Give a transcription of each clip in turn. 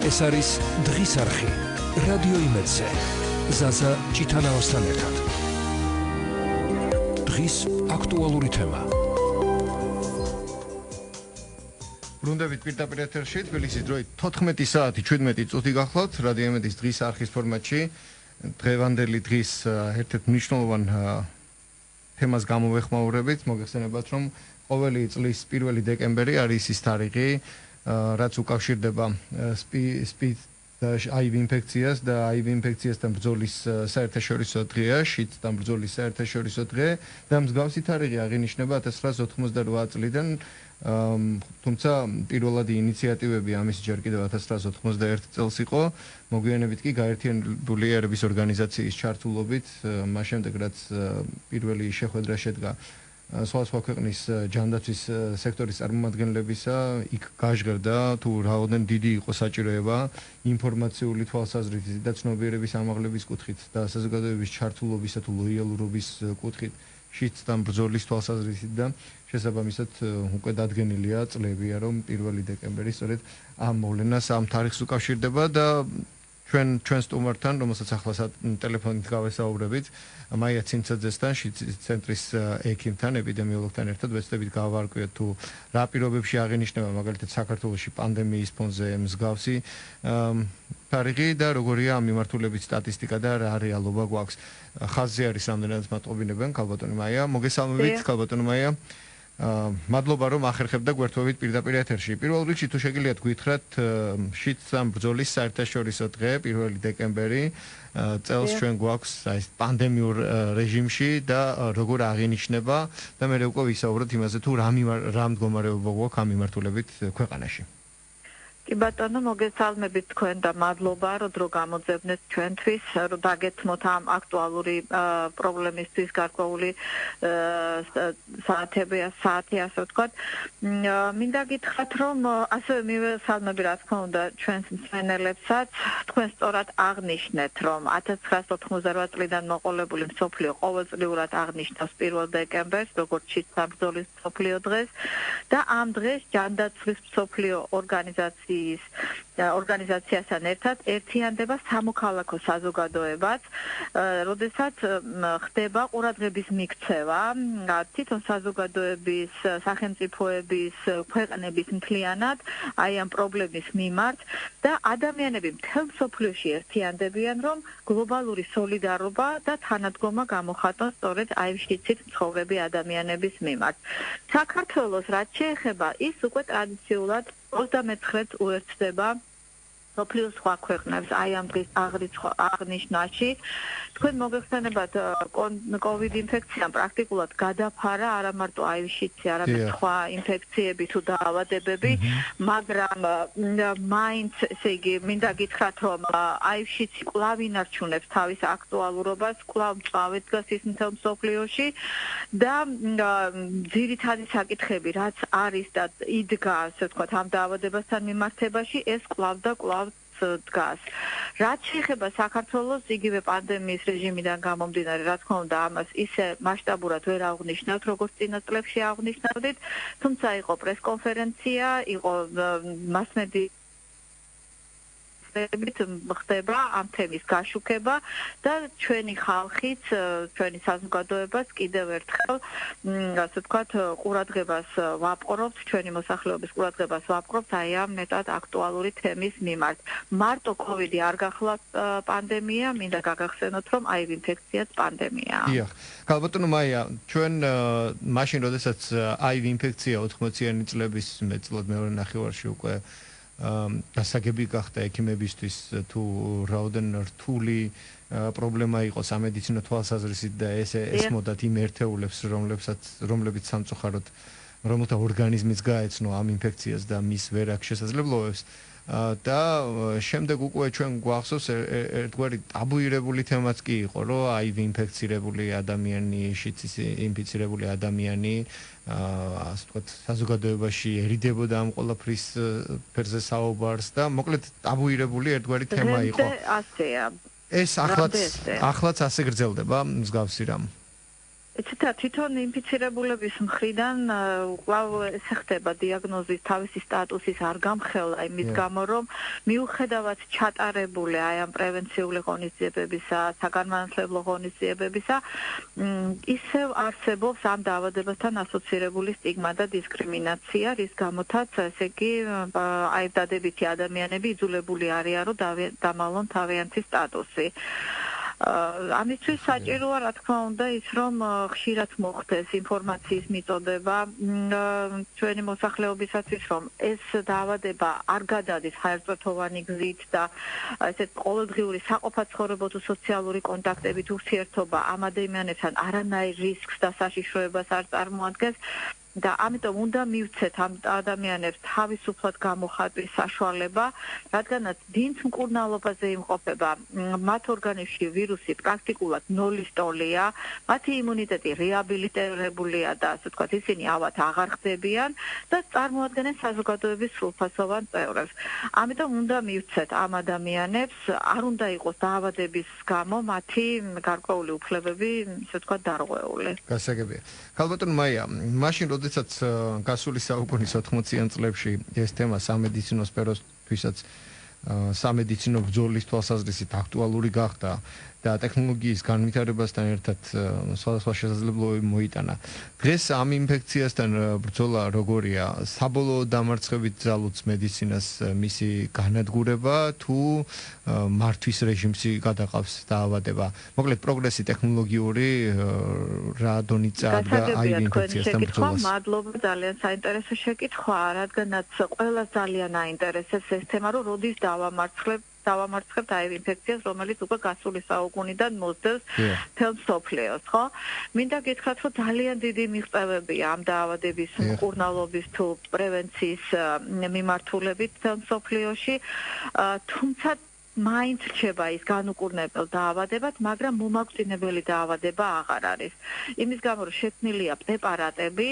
ეს არის დღის არხი რადიო იმედზე ზაზა ჭიტანაოსთან ერთად დღის აქტუალური თემა ბრუნდებით პირდაპირ ეთერში თბილისის დროით 14 საათი 17 წუთი გახლავთ რადიო იმედის დღის არხის ფორმატში დღევანდელი დღის ერთ-ერთ მნიშვნელოვან თემას გამოვეხმაურებით მოგეხსენებათ რომ ყოველი წლის 1 დეკემბერი არის ის თარიღი რაც უკავშირდება სპიდ და HIV ინფექციას და HIV ინფექციასთან ბრძოლის საერთაშორისო დღეა, შიდთან ბრძოლის საერთაშორისო დღე და მსგავსი თარიღი აღინიშნება 1998 წლიდან, თუმცა პირველადი ინიციატივები ამის ჯერ კიდევ 1991 წელს იყო, მოგვიანებით კი გაერთიანებული ერების ორგანიზაციის ჩართულობით, მას შემდეგ რაც პირველი შეხვედრა შედგა სხვა ქვეყნის ჯანდაცვის სექტორის წარმომადგენლებისა იქ გაჟღერდა თუ რაოდენ დიდი იყო საჭიროება ინფორმაციული თვალსაზრისით და ცნობიერების ამაღლების კუთხით და საზოგადოების ჩართულობისა თუ ლოიალურობის კუთხით შიდთან ბრძოლის თვალსაზრისით და შესაბამისად უკვე დადგენილია წლებია რომ 1 დეკემბერი სწორედ ამ მოვლენას ამ თარიღს უკავშირდება და ჩვენ სტუმართან რომელსაც ახლა ტელეფონით გავესაუბრებით მაია ცინცაძესთან ცენტრის ექიმთან ეპიდემიოლოგთან ერთად ვეცდებით გავარკვიოთ თუ რა პირობებში აღინიშნება მაგალითად საქართველოში პანდემიის ფონზე მსგავსი თარიღი და როგორია ამ მიმართულებით სტატისტიკა და რა რეალობა გვაქვს ხაზზე არის რამდენადაც მატყობინებენ ქალბატონი მაია მოგესალმებით ქალბატონი მაია მადლობა რომ ახერხებდა გვერდობით პირდაპირ ეთერში. პირველ რიგში თუ შეგიძლიათ გითხრათ შიდთან ბრძოლის საერთაშორისო დღე 1 დეკემბერი წელს ჩვენ გვაქვს აი ეს პანდემიურ რეჟიმში და როგორ აღინიშნება და მე უკვე ვისაუბროთ იმაზე თუ რა მდგომარეობა გვაქვს ამ მიმართულებით ქვეყანაში. კი ბატონო მოგესალმებით თქვენ და მადლობა რომ დრო გამოძებნეთ ჩვენთვის რომ დაგეცმოთ ამ აქტუალური პრობლემისთვის გარკვეული საათი ასე ვთქვათ. მინდა გითხრათ რომ ასევე მივესალმები რა თქმა უნდა ჩვენს მსმენელებსაც თქვენ სწორად აღნიშნეთ რომ 1998 წლიდან მოყოლებული მსოფლიო ყოველწლიურად აღნიშნავს 1 დეკემბერს როგორც შიდთან ბრძოლის მსოფლიო დღეს და ამ დღეს ჯანდაცვის მსოფლიო ორგანიზაციასთან ერთად ერთიანდება სამოქალაქო საზოგადოებაც, როდესაც ხდება ყურადღების მიქცევა თვითონ საზოგადოების, სახელმწიფოების, ქვეყნების მთლიანად აი ამ პრობლემის მიმართ და ადამიანები მთელ მსოფლიოში ერთიანდებიან, რომ გლობალური სოლიდარობა და თანადგომა გამოხატონ სწორედ აი შიდსით მცხოვრები ადამიანების მიმართ. საქართველოს რაც შეეხება ის უკვე ტრადიციულად 29-ს უერთდება მსოფლიოს სხვა ქვეყნებს აი ამ დღის აღნიშვნაში. თქვენ მოგეხსენებათ COVID ინფექციამ პრაქტიკულად გადაფარა არა მარტო აივ-შიდსი, არამედ სხვა ინფექციები თუ დაავადებები, მაგრამ მაინც ესე იგი მინდა გითხრათ რომ აივ-შიდსი კვლავ ინარჩუნებს თავის აქტუალურობას, კვლავ მწვავედ დგას ის მთელ მსოფლიოში და ძირითადი საკითხები რაც არის და იდგა ასე ვთქვათ ამ დაავადებასთან მიმართებაში ეს კვლავ და კვლავ დგას. რაც შეეხება საქართველოს იგივე პანდემიის რეჟიმიდან გამომდინარე, რა თქმა უნდა, ამას ისე მასშტაბურად ვერ აღნიშნავთ, როგორც წინა წლებში აღნიშნავდით, თუმცა იყო პრესკონფერენცია, იყო მასმედია ხდება ამ თემის გაშუქება და ჩვენი ხალხიც, ჩვენი საზოგადოებაც კიდევ ერთხელ, ასე ვთქვათ, ყურადღებას ვაპყრობთ, ჩვენი მოსახლეობის ყურადღებას ვაპყრობთ აი ამ მეტად აქტუალური თემის მიმართ. მარტო COVID-ი არ გახლავთ პანდემია, მინდა გაგახსენოთ, რომ HIV ინფექციაც პანდემიაა. დიახ. ქალბატონო მაია, ჩვენ მაშინ, როდესაც HIV ინფექცია 80-იანი წლების მეტწილად მეორე ნახევარში უკვე დასაგები გახდა ექიმებისთვის თუ რაოდენ რთული პრობლემა იყო სამედიცინო თვალსაზრისით და ეს ესმოდათ იმ ერთეულებს რომლებიც სამწუხაროდ რომელთა ორგანიზმიც გაეცნო ამ ინფექციას და მის ვერაქ შესაძლებლობებს და შემდეგ უკვე ჩვენ გვახსოვს ერთგვარი ტაბუირებული თემაც კი იყო რომ HIV ინფექცირებული ადამიანი, შიდსის ინფიცირებული ადამიანი ასე ვთქვათ საზოგადოებაში ერიდებოდა ამ ყველაფრის ფერზე საუბარს და მოკლედ ტაბუირებული ერთგვარი თემა იყო. ასეა. ეს ახლაც ასე გრძელდება მსგავსი რამ. ეცეთა თვითონ ინფიცირებულების მხრიდან კვლავ ეს ხდება დიაგნოზის თავისი სტატუსის არ გამხელა იმის გამო რომ მიუხედავად ჩატარებული აი ამ პრევენციული ღონისძიებებისა, საგანმანათლებლო ღონისძიებებისა, ისევ არსებობს ამ დაავადებასთან ასოცირებული სტიგმა და დისკრიმინაცია, რის გამოთაც ესე იგი აი დადებითი ადამიანები იძულებული არიან რომ დამალონ თავიანთი სტატუსი. ამისთვის საჭიროა რა თქმა უნდა ის რომ ხშირად მოხდეს ინფორმაციის მიწოდება ჩვენი მოსახლეობისათვის რომ ეს დაავადება არ გადადის საერთოდ გზით და ესეთ ყოველდღიური საყოფაცხოვრებო თუ სოციალური კონტაქტებით ურთიერთობა ამ ადამიანებთან არანაირ რისკს და საშიშროებას არ წარმოადგენს და ამიტომ უნდა მივცეთ ამ ადამიანებს თავისუფლად გამოხატვის საშუალება, რადგანაც დინც მკურნალობაზე იმყოფება, მათ ორგანიზმში ვირუსი პრაქტიკულად ნოლის ტოლია, მათი იმუნიტეტი რეაბილიტირებულია და ასე ვთქვათ, ისინი ავად აღარ ხდებიან და წარმოადგენენ საზოგადოების სრულფასოვან წევრებს. ამიტომ უნდა მივცეთ ამ ადამიანებს, არ უნდა იყოს დაავადების გამო მათი გარკვეული უფლებები, ასე ვთქვათ, დარღვეული. გასაგებია. ქალბატონ მაია, მაშინ როდესაც გასული საუკუნის 80-იან წლებში ეს თემა სამედიცინო სფეროსთვისაც სამედიცინო ბრძოლის თვალსაზრისით აქტუალური გახდა და ტექნოლოგიის განვითარებასთან ერთად სხვადასხვა შესაძლებლობები მოიტანა. დღეს ამ ინფექციასთან ბრძოლა როგორია? საბოლოო დამარცხებით ძალუძს მედიცინას მისი განადგურება თუ მართვის რეჟიმში გადაყავს დაავადება? მოკლედ პროგრესი ტექნოლოგიური რა დონით წაადგა აი ინფექციასთან ბრძოლას? მადლობა, ძალიან საინტერესო შეკითხვა, რადგანაც ყველას ძალიან აინტერესებს ეს თემა, რომ როდის დავამარცხებთ აი ინფექციას, რომელიც უკვე გასული საუკუნიდან მოსდევს მთელ მსოფლიოს, ხო? მინდა გითხრათ, რომ ძალიან დიდი მიღწევებია ამ დაავადების მკურნალობის თუ პრევენციის მიმართულებით მთელ მსოფლიოში, თუმცა მაინც რჩება ის განუკურნებელ დაავადებად, მაგრამ მომაკვდინებელი დაავადება აღარ არის. იმის გამო რომ შექმნილია პრეპარატები,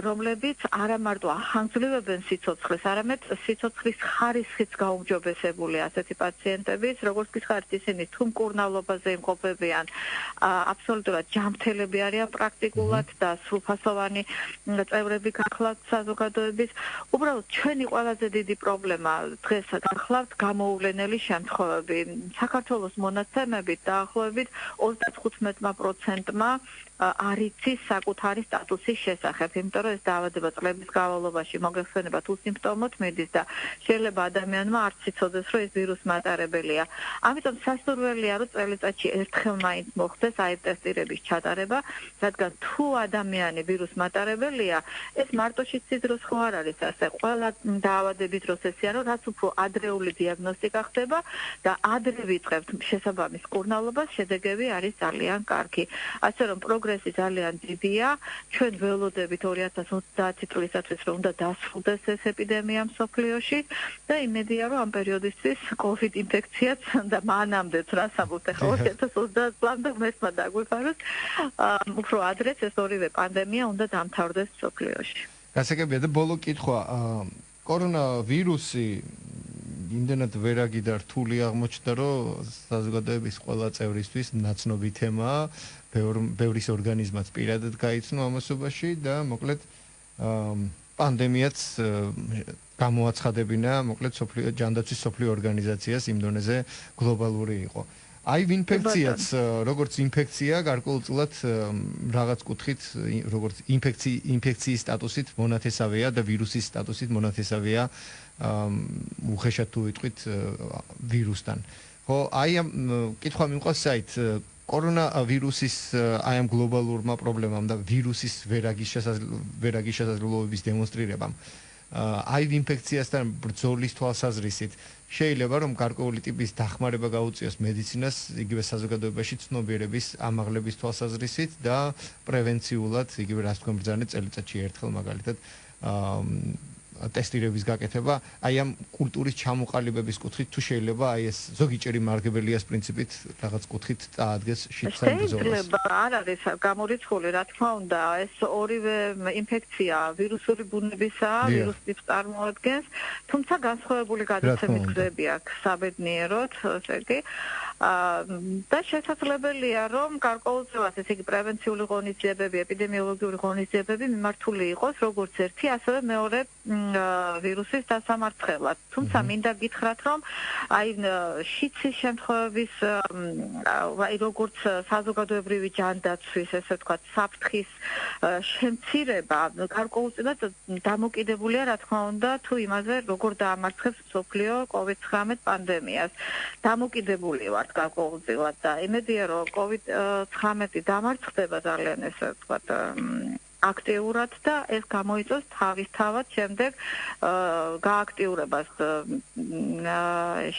რომლებიც არა მარტო ახანგრძლივებენ სიცოცხლეს, არამედ სიცოცხლის ხარისხიც გაუმჯობესებულია ასეთი პაციენტების, როგორც გითხარით, ისინი თუ მკურნალობაზე იმყოფებიან, აბსოლუტურად ჯანმრთელები არიან პრაქტიკულად და სრულფასოვანი წევრები გახლავთ საზოგადოების. უბრალოდ ჩვენი ყველაზე დიდი პრობლემა დღეს გახლავთ გამოუვლენელი შემთხვევები. საქართველოს მონაცემებით დაახლოებით 35%-მა არ იცის საკუთარი სტატუსის შესახებ, იმიტომ რომ ეს დაავადება წლების განმავლობაში მოგეხსენება თუ სიმპტომოთ მიდის და შეიძლება ადამიანმა არც იცოდეს, რომ ეს ვირუსი მატარებელია. ამიტომ სასურველია, რომ წელიწადში ერთხელ მაინც მოხდეს აი ტესტირების ჩატარება, რადგან თუ ადამიანი ვირუსი მატარებელია, ეს მარტო შიცის დროს ხო არ არის ასე. ყველა დაავადების დროს ესეა, რომ რაც უფრო ადრეული დიაგნოსტიკა ხდება და ადრე ვიწყებთ შესაბამის მკურნალობას, შედეგები არის ძალიან კარგი. ასე რომ პროგრესი ძალიან დიდია. ჩვენ ველოდებით 2030 წლისათვის რომ უნდა დასრულდეს ეს ეპიდემია მსოფლიოში და იმედია რომ ამ პერიოდისთვის COVID ინფექციაც და მანამდეც რას ამბობთ ახლა 2030 წლამდე მესმა დაგვიფაროს, უფრო ადრეც ეს ორივე პანდემია უნდა დამთავრდეს მსოფლიოში. გასაგებია და ბოლო კითხვა, კორონავირუსი იმდენად ვერაგი და რთული აღმოჩნდა, რომ საზოგადოების ყველა წევრისთვის ნაცნობი თემაა, ბევრის ორგანიზმაც პირადად გაიცნო ამასობაში და მოკლედ პანდემიაც გამოაცხადებინა, მოკლედ ჯანდაცვის მსოფლიო ორგანიზაციას იმ დონეზე გლობალური იყო. აი ინფექციაც როგორც ინფექცია გარკვეულწილად რაღაც კუთხით როგორც ინფექციის სტატუსით მონათესავეა და ვირუსის სტატუსით მონათესავეა უხეშად თუ ვიტყვით ვირუსთან. ხო, აი ამ კითხვა მიმყავს საით კორონავირუსის აი ამ გლობალურმა პრობლემამ და ვირუსის ვერაგის შესაძლებლობების დემონსტრირებამ აი ინფექციასთან ბრძოლის თვალსაზრისით შეიძლება რომ გარკვეული ტიპის დახმარება გაუწიოს მედიცინას იგივე საზოგადოებაში ცნობიერების ამაღლების თვალსაზრისით და პრევენციულად იგივე რას თქვენ ბრძანეთ წელიწადში ერთხელ მაგალითად ტესტირების გაკეთება, აი ამ კულტურის ჩამოყალიბების კუთხით თუ შეიძლება აი ეს ზოგიჭერი მარგებელიას პრინციპით რაღაც კუთხით წაადგეს შიფსაიმ ბრძოლას. შეიძლება, არ არის გამორიცხული, რა თქმა უნდა, ეს ორივე ინფექცია ვირუსული ბუნებისაა, ვირუსის წარმოადგენს, თუმცა განსხვავებული გადაცემის გზები აქვს საბედნიეროდ, ესე იგი და შესაძლებელია რომ გარკვეულწილად ესე იგი პრევენციული ღონისძიებები, ეპიდემიოლოგიური ღონისძიებები მიმართული იყოს როგორც ერთი, ასევე მეორე ვირუსის დასამარცხებლად. თუმცა მინდა გითხრათ რომ აი შიცის შემთხვევების აი როგორც საზოგადოებრივი ჯანდაცვის, ესე ვთქვათ, საფრთხის შემცირება გარკვეულწილად დამოკიდებულია რა თქმა უნდა თუ იმაზე როგორ დაამარცხებს მსოფლიო COVID-19 პანდემიას. დამოკიდებული ვართ გარკვეულწილად და იმედია რომ COVID-19 დამარცხდება ძალიან ესე ვთქვათ აქტიურად და ეს გამოიწვევს თავისთავად შემდეგ გააქტიურებას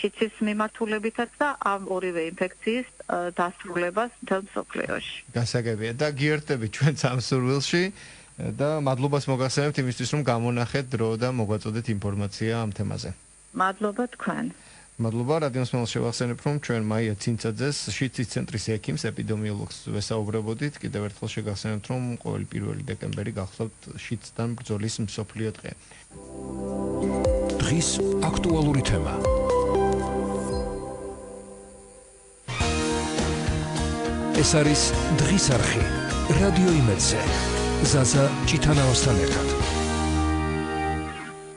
შიცის მიმართულებითაც და ამ ორივე ინფექციის დასრულებას მთელ მსოფლიოში. გასაგებია და გიერთდებით ჩვენ სამსურვილში და მადლობას მოგახსენებთ იმისთვის რომ გამონახეთ დრო და მოგვაწოდეთ ინფორმაცია ამ თემაზე. მადლობა თქვენ. მადლობა რადიოს მსმენელს შევახსენებ რომ ჩვენ მაია ცინცაძეს შიცის ცენტრის ექიმს ეპიდემიოლოგს ვესაუბრებოდით. კიდევ ერთხელ შეგახსენებთ რომ ყოველი 1 დეკემბერი გახლავთ შიცთან ბრძოლის მსოფლიო დღე. დღის აქტუალური თემა. ეს არის დღის არხი რადიო იმედზე. ზაზა ჭიტანაოსთან ერთად.